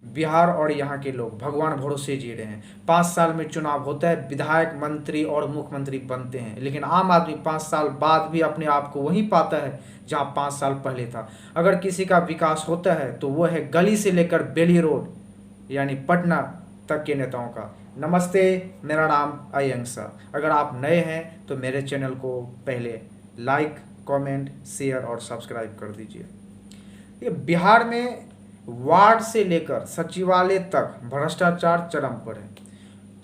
बिहार और यहाँ के लोग भगवान भरोसे जी रहे हैं। 5 साल में चुनाव होता है, विधायक, मंत्री और मुख्यमंत्री बनते हैं, लेकिन आम आदमी 5 साल बाद भी अपने आप को वहीं पाता है जहाँ 5 साल पहले था। अगर किसी का विकास होता है तो वो है गली से लेकर बेली रोड यानी पटना तक के नेताओं का। नमस्ते, मेरा नाम अयंसा। अगर आप नए हैं तो मेरे चैनल को पहले लाइक, कमेंट, शेयर और सब्सक्राइब कर दीजिए। ये बिहार में वार्ड से लेकर सचिवालय तक भ्रष्टाचार चरम पर है।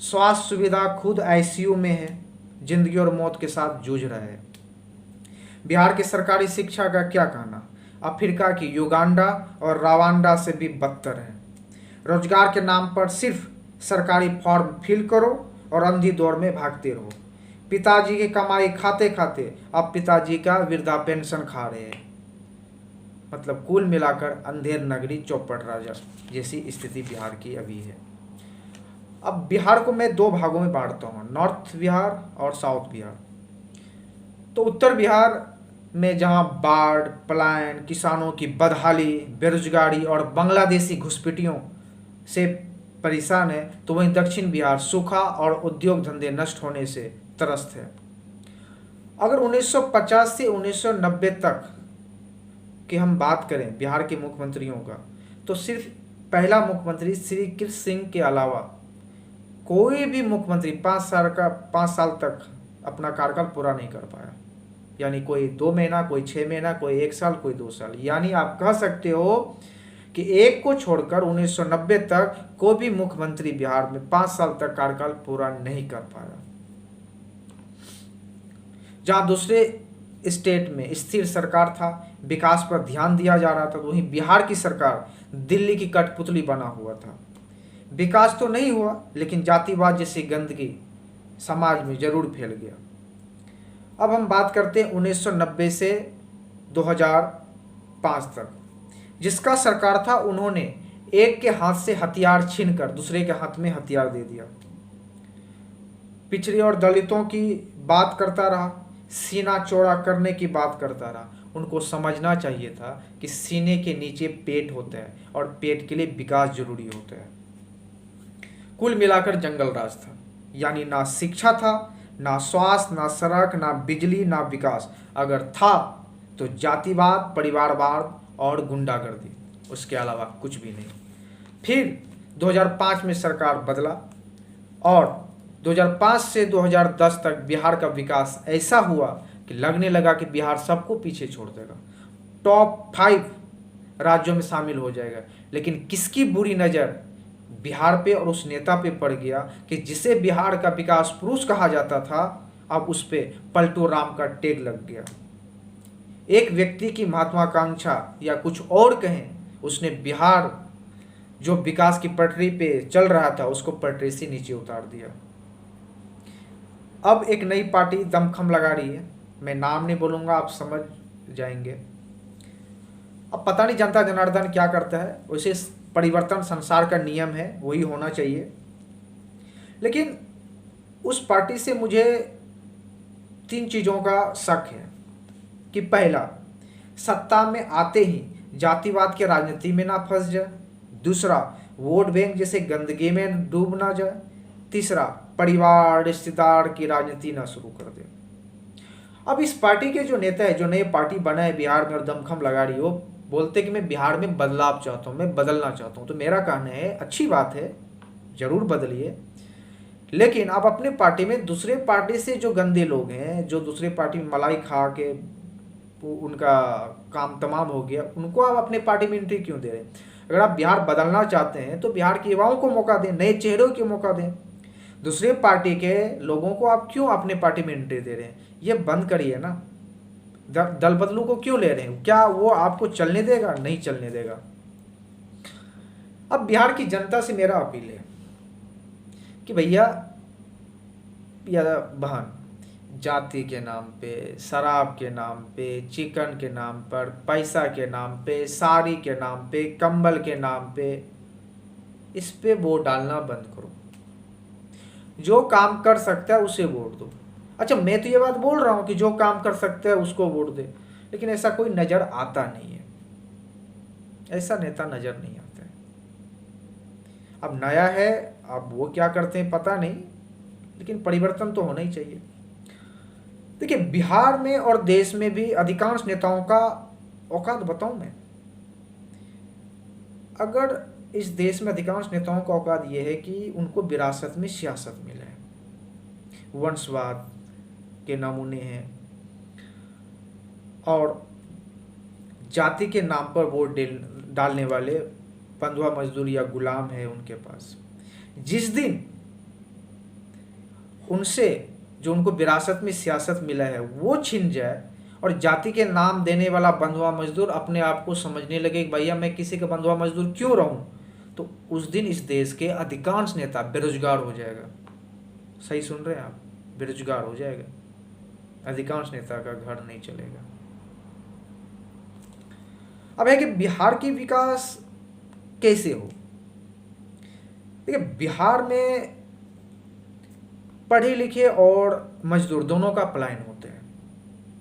स्वास्थ्य सुविधा खुद आईसीयू में है, जिंदगी और मौत के साथ जूझ रहा है। बिहार की सरकारी शिक्षा का क्या कहना, अफ्रीका की युगांडा और रवांडा से भी बदतर है। रोजगार के नाम पर सिर्फ सरकारी फॉर्म फिल करो और अंधी दौड़ में भागते रहो। पिताजी की कमाई खाते खाते अब पिताजी का वृद्धा पेंशन खा रहे हैं। मतलब कुल मिलाकर अंधेर नगरी चौपट राजा जैसी स्थिति बिहार की अभी है। अब बिहार को मैं 2 भागों में बांटता हूँ, नॉर्थ बिहार और साउथ बिहार। तो उत्तर बिहार में जहाँ बाढ़, पलायन, किसानों की बदहाली, बेरोजगारी और बांग्लादेशी घुसपैठियों से परेशान है, तो वहीं दक्षिण बिहार सूखा और उद्योग धंधे नष्ट होने से त्रस्त है। अगर 1950 से 1990 तक कि हम बात करें बिहार के मुख्यमंत्रियों का, तो सिर्फ पहला मुख्यमंत्री श्री कृष्ण सिंह के अलावा कोई भी मुख्यमंत्री 5 साल तक अपना कार्यकाल पूरा नहीं कर पाया। यानी कोई 2 महीना, कोई 6 महीना, कोई 1 साल, कोई 2 साल। यानी आप कह सकते हो कि एक को छोड़कर 1990 तक कोई भी मुख्यमंत्री बिहार में 5 साल तक कार्यकाल पूरा नहीं कर पाया। जहां दूसरे स्टेट में स्थिर सरकार था, विकास पर ध्यान दिया जा रहा था, तो वहीं बिहार की सरकार दिल्ली की कठपुतली बना हुआ था। विकास तो नहीं हुआ, लेकिन जातिवाद जैसी गंदगी समाज में जरूर फैल गया। अब हम बात करते हैं 1990 से 2005 तक। जिसका सरकार था, उन्होंने एक के हाथ से हथियार छीनकर दूसरे के हाथ में हथियार दे दिया। पिछड़े और दलितों की बात करता रहा, सीना चौड़ा करने की बात करता रहा। उनको समझना चाहिए था कि सीने के नीचे पेट होता है और पेट के लिए विकास जरूरी होता है। कुल मिलाकर जंगल राज था। यानी ना शिक्षा था, ना स्वास्थ्य, ना सड़क, ना बिजली, ना विकास। अगर था तो जातिवाद, परिवारवाद और गुंडागर्दी, उसके अलावा कुछ भी नहीं। फिर 2005 में सरकार बदला और 2005 से 2010 तक बिहार का विकास ऐसा हुआ कि लगने लगा कि बिहार सबको पीछे छोड़ देगा, टॉप 5 राज्यों में शामिल हो जाएगा। लेकिन किसकी बुरी नज़र बिहार पे और उस नेता पे पड़ गया कि जिसे बिहार का विकास पुरुष कहा जाता था, अब उस पे पलटू राम का टैग लग गया। एक व्यक्ति की महत्वाकांक्षा या कुछ और कहें, उसने बिहार जो विकास की पटरी पे चल रहा था उसको पटरी से नीचे उतार दिया। अब एक नई पार्टी दमखम लगा रही है। मैं नाम नहीं बोलूँगा, आप समझ जाएंगे। अब पता नहीं जनता जनार्दन क्या करता है। वैसे परिवर्तन संसार का नियम है, वही होना चाहिए। लेकिन उस पार्टी से मुझे 3 चीज़ों का शक है कि पहला, सत्ता में आते ही जातिवाद के राजनीति में ना फंस जाए। दूसरा, वोट बैंक जैसे गंदगी में डूब ना जाए। तीसरा, परिवार रिश्तेदार की राजनीति ना शुरू कर दे। अब इस पार्टी के जो नेता है, जो नए पार्टी बना है बिहार में और दमखम लगा रही हो, बोलते कि मैं बिहार में बदलाव चाहता हूँ, मैं बदलना चाहता हूँ। तो मेरा कहना है अच्छी बात है, जरूर बदलिए। लेकिन आप अपने पार्टी में दूसरे पार्टी से जो गंदे लोग हैं, जो दूसरे पार्टी में मलाई खा के उनका काम तमाम हो गया, उनको आप अपने पार्टी में एंट्री क्यों दे रहे हैं? अगर आप बिहार बदलना चाहते हैं तो बिहार के युवाओं को मौका दें, नए चेहरों को मौका दें। दूसरे पार्टी के लोगों को आप क्यों अपने पार्टी में एंट्री दे रहे हैं? ये बंद करिए ना। दल बदलू को क्यों ले रहे हैं? क्या वो आपको चलने देगा? नहीं चलने देगा। अब बिहार की जनता से मेरा अपील है कि भैया या बहन, जाति के नाम पे, शराब के नाम पे, चिकन के नाम पर, पैसा के नाम पे, साड़ी के नाम पे, कंबल के नाम पे, इस पे वोट डालना बंद करो। जो काम कर सकता है उसे वोट दो। अच्छा, मैं तो ये बात बोल रहा हूँ कि जो काम कर सकता है उसको वोट दे, लेकिन ऐसा कोई नज़र आता नहीं है, ऐसा नेता नज़र नहीं आता है। अब नया है, अब वो क्या करते हैं पता नहीं, लेकिन परिवर्तन तो होना ही चाहिए। देखिए, बिहार में और देश में भी अधिकांश नेताओं का औकात बताऊं मैं, अगर इस देश में अधिकांश नेताओं का औकात ये है कि उनको विरासत में सियासत मिला है, वंशवाद के नमूने हैं और जाति के नाम पर वोट डालने वाले बंधुआ मजदूर या गुलाम है उनके पास। जिस दिन उनसे जो उनको विरासत में सियासत मिला है वो छिन जाए और जाति के नाम देने वाला बंधुआ मजदूर अपने आप को समझने लगे कि भैया मैं किसी का बंधुआ मजदूर क्यों रहूं, तो उस दिन इस देश के अधिकांश नेता बेरोजगार हो जाएगा। सही सुन रहे हैं आप, बेरोजगार हो जाएगा, अधिकांश नेता का घर नहीं चलेगा। अब है कि बिहार की विकास कैसे हो। देखिए, बिहार में पढ़े लिखे और मजदूर दोनों का पलायन होते हैं,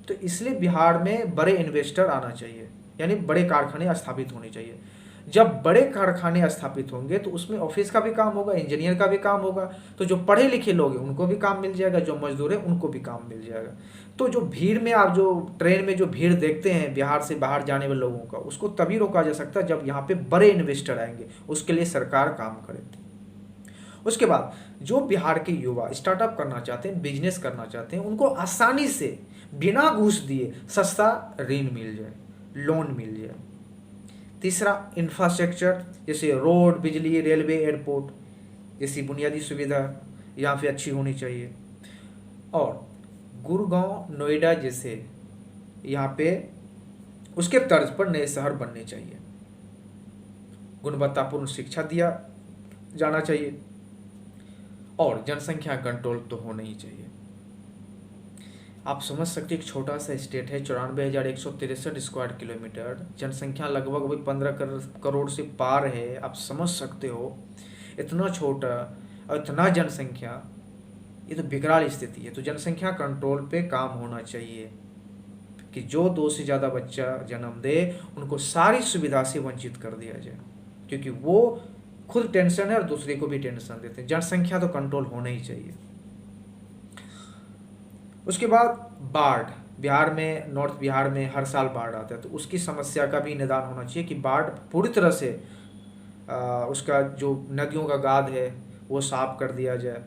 तो इसलिए बिहार में बड़े इन्वेस्टर आना चाहिए, यानी बड़े कारखाने स्थापित होने चाहिए। जब बड़े कारखाने स्थापित होंगे तो उसमें ऑफिस का भी काम होगा, इंजीनियर का भी काम होगा, तो जो पढ़े लिखे लोग हैं उनको भी काम मिल जाएगा, जो मजदूर हैं उनको भी काम मिल जाएगा। तो जो भीड़ में आप जो ट्रेन में जो भीड़ देखते हैं बिहार से बाहर जाने वाले लोगों का, उसको तभी रोका जा सकता है जब यहाँ पे बड़े इन्वेस्टर आएंगे, उसके लिए सरकार काम करे। उसके बाद जो बिहार के युवा स्टार्टअप करना चाहते हैं, बिजनेस करना चाहते हैं, उनको आसानी से बिना घूस दिए सस्ता ऋण मिल जाए, लोन मिल जाए। तीसरा, इंफ्रास्ट्रक्चर, जैसे रोड, बिजली, रेलवे, एयरपोर्ट जैसी बुनियादी सुविधा यहाँ पे अच्छी होनी चाहिए। और गुड़गांव, नोएडा जैसे यहाँ पे उसके तर्ज पर नए शहर बनने चाहिए। गुणवत्तापूर्ण शिक्षा दिया जाना चाहिए और जनसंख्या कंट्रोल तो होना ही चाहिए। आप समझ सकते एक छोटा सा स्टेट है, 94,163 स्क्वायर किलोमीटर, जनसंख्या लगभग अभी 15 करोड़ से पार है। आप समझ सकते हो इतना छोटा और इतना जनसंख्या, ये तो विकराल स्थिति है। तो जनसंख्या कंट्रोल पे काम होना चाहिए कि जो 2 से ज़्यादा बच्चा जन्म दे उनको सारी सुविधा से वंचित कर दिया जाए, क्योंकि वो खुद टेंशन है और दूसरे को भी टेंशन देते हैं। जनसंख्या तो कंट्रोल होना ही चाहिए। उसके बाद बाढ़, बिहार में, नॉर्थ बिहार में हर साल बाढ़ आता है, तो उसकी समस्या का भी निदान होना चाहिए कि बाढ़ पूरी तरह से उसका जो नदियों का गाद है वो साफ कर दिया जाए।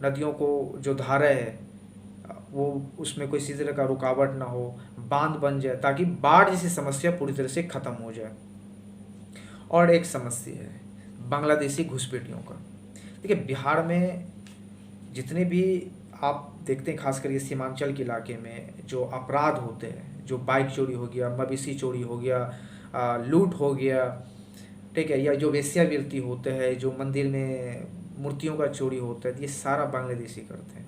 नदियों को जो धारा है वो उसमें कोई इसी तरह का रुकावट ना हो, बांध बन जाए ताकि बाढ़ जैसी समस्या पूरी तरह से ख़त्म हो जाए। और एक समस्या है बांग्लादेशी घुसपैठियों का। देखिए, बिहार में जितने भी आप देखते हैं, खास करके सीमांचल के इलाके में जो अपराध होते हैं, जो बाइक चोरी हो गया, मवेशी चोरी हो गया, लूट हो गया, ठीक है, या जो वेश्यावृत्ति होते हैं, जो मंदिर में मूर्तियों का चोरी होता है, ये सारा बांग्लादेशी करते हैं।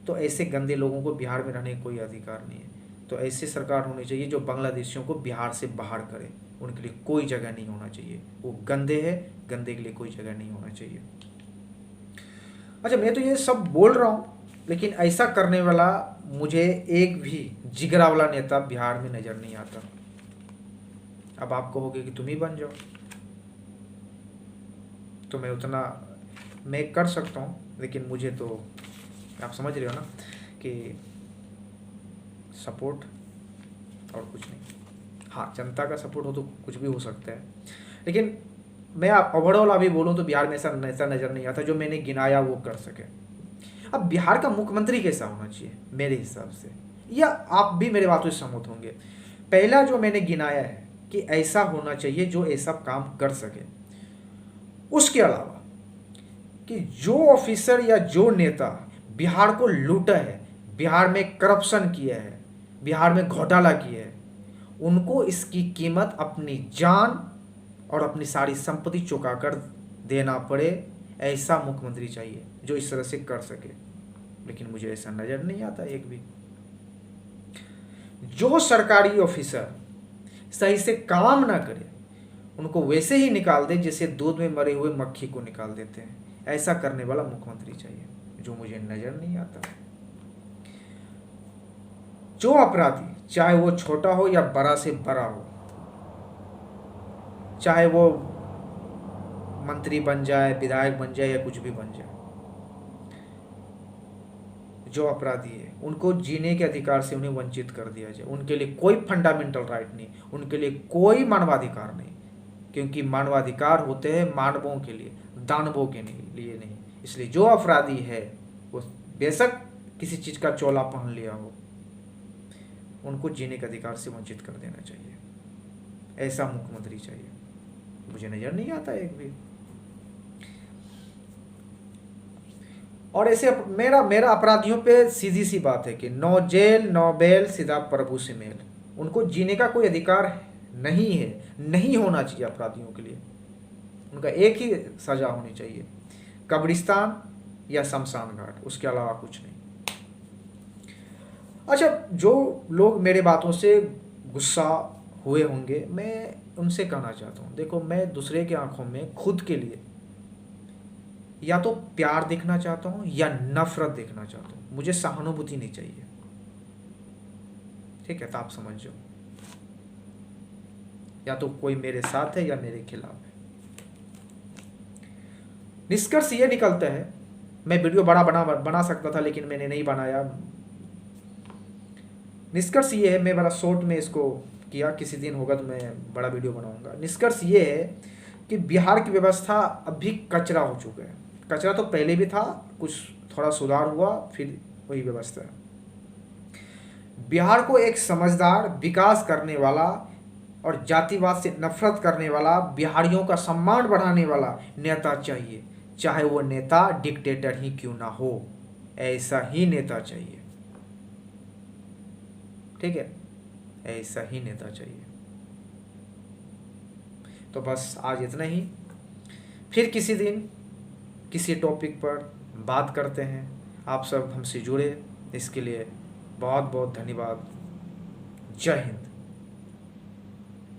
तो ऐसे गंदे लोगों को बिहार में रहने का कोई अधिकार नहीं है। तो ऐसी सरकार होनी चाहिए जो बांग्लादेशियों को बिहार से बाहर करे, उनके लिए कोई जगह नहीं होना चाहिए। वो गंदे हैं, गंदे के लिए कोई जगह नहीं होना चाहिए। अच्छा, मैं तो ये सब बोल रहा हूँ, लेकिन ऐसा करने वाला मुझे एक भी जिगरा वाला नेता बिहार में नज़र नहीं आता। अब आप कहोगे कि तुम ही बन जाओ, तो मैं उतना मैं कर सकता हूँ, लेकिन मुझे तो आप समझ रहे हो ना कि सपोर्ट और कुछ नहीं। हाँ, जनता का सपोर्ट हो तो कुछ भी हो सकता है, लेकिन मैं ओवरऑल अभी बोलूँ तो बिहार में ऐसा नज़र नहीं आता जो मैंने गिनाया वो कर सके। अब बिहार का मुख्यमंत्री कैसा होना चाहिए मेरे हिसाब से, या आप भी मेरे बातों से सहमत होंगे। पहला जो मैंने गिनाया है कि ऐसा होना चाहिए जो ऐसा काम कर सके। उसके अलावा कि जो ऑफिसर या जो नेता बिहार को लूटा है, बिहार में करप्शन किया है, बिहार में घोटाला किया है, उनको इसकी कीमत अपनी जान और अपनी सारी संपत्ति चुका कर देना पड़े, ऐसा मुख्यमंत्री चाहिए जो इस तरह से कर सके। लेकिन मुझे ऐसा नज़र नहीं आता एक भी। जो सरकारी ऑफिसर सही से काम ना करे उनको वैसे ही निकाल दे जैसे दूध में मरे हुए मक्खी को निकाल देते हैं, ऐसा करने वाला मुख्यमंत्री चाहिए, जो मुझे नज़र नहीं आता। जो अपराधी, चाहे वो छोटा हो या बड़ा से बड़ा हो, चाहे वो मंत्री बन जाए, विधायक बन जाए या कुछ भी बन जाए, जो अपराधी है उनको जीने के अधिकार से उन्हें वंचित कर दिया जाए। उनके लिए कोई फंडामेंटल राइट नहीं, उनके लिए कोई मानवाधिकार नहीं, क्योंकि मानवाधिकार होते हैं मानवों के लिए, दानवों के लिए नहीं। इसलिए जो अपराधी है वो बेशक किसी चीज़ का चोला पहन लिया हो, उनको जीने के अधिकार से वंचित कर देना चाहिए। ऐसा मुख्यमंत्री चाहिए। मुझे नज़र नहीं आता एक भी। और ऐसे मेरा अपराधियों पे सीधी सी बात है कि नो जेल नो बेल, सीधा प्रभु से मेल। उनको जीने का कोई अधिकार नहीं है, नहीं होना चाहिए अपराधियों के लिए। उनका एक ही सज़ा होनी चाहिए, कब्रिस्तान या शमशान घाट, उसके अलावा कुछ नहीं। अच्छा, जो लोग मेरे बातों से गुस्सा हुए होंगे, मैं उनसे कहना चाहता हूँ, देखो मैं दूसरे के आंखों में खुद के लिए या तो प्यार देखना चाहता हूँ या नफरत देखना चाहता हूँ, मुझे सहानुभूति नहीं चाहिए। ठीक है, तो आप समझ जाओ, या तो कोई मेरे साथ है या मेरे खिलाफ है। निष्कर्ष ये निकलता है, मैं वीडियो बना सकता था लेकिन मैंने नहीं बनाया। निष्कर्ष ये है, मैं बड़ा शॉर्ट में इसको किया, किसी दिन होगा तो मैं बड़ा वीडियो बनाऊंगा। निष्कर्ष ये है कि बिहार की व्यवस्था अभी कचरा हो चुका है। कचरा तो पहले भी था, कुछ थोड़ा सुधार हुआ, फिर वही व्यवस्था है। बिहार को एक समझदार, विकास करने वाला और जातिवाद से नफरत करने वाला, बिहारियों का सम्मान बढ़ाने वाला नेता चाहिए, चाहे वो नेता डिक्टेटर ही क्यों ना हो, ऐसा ही नेता चाहिए। ठीक है, ऐसा ही नेता चाहिए। तो बस आज इतना ही, फिर किसी दिन किसी टॉपिक पर बात करते हैं। आप सब हमसे जुड़े, इसके लिए बहुत बहुत धन्यवाद। जय हिंद।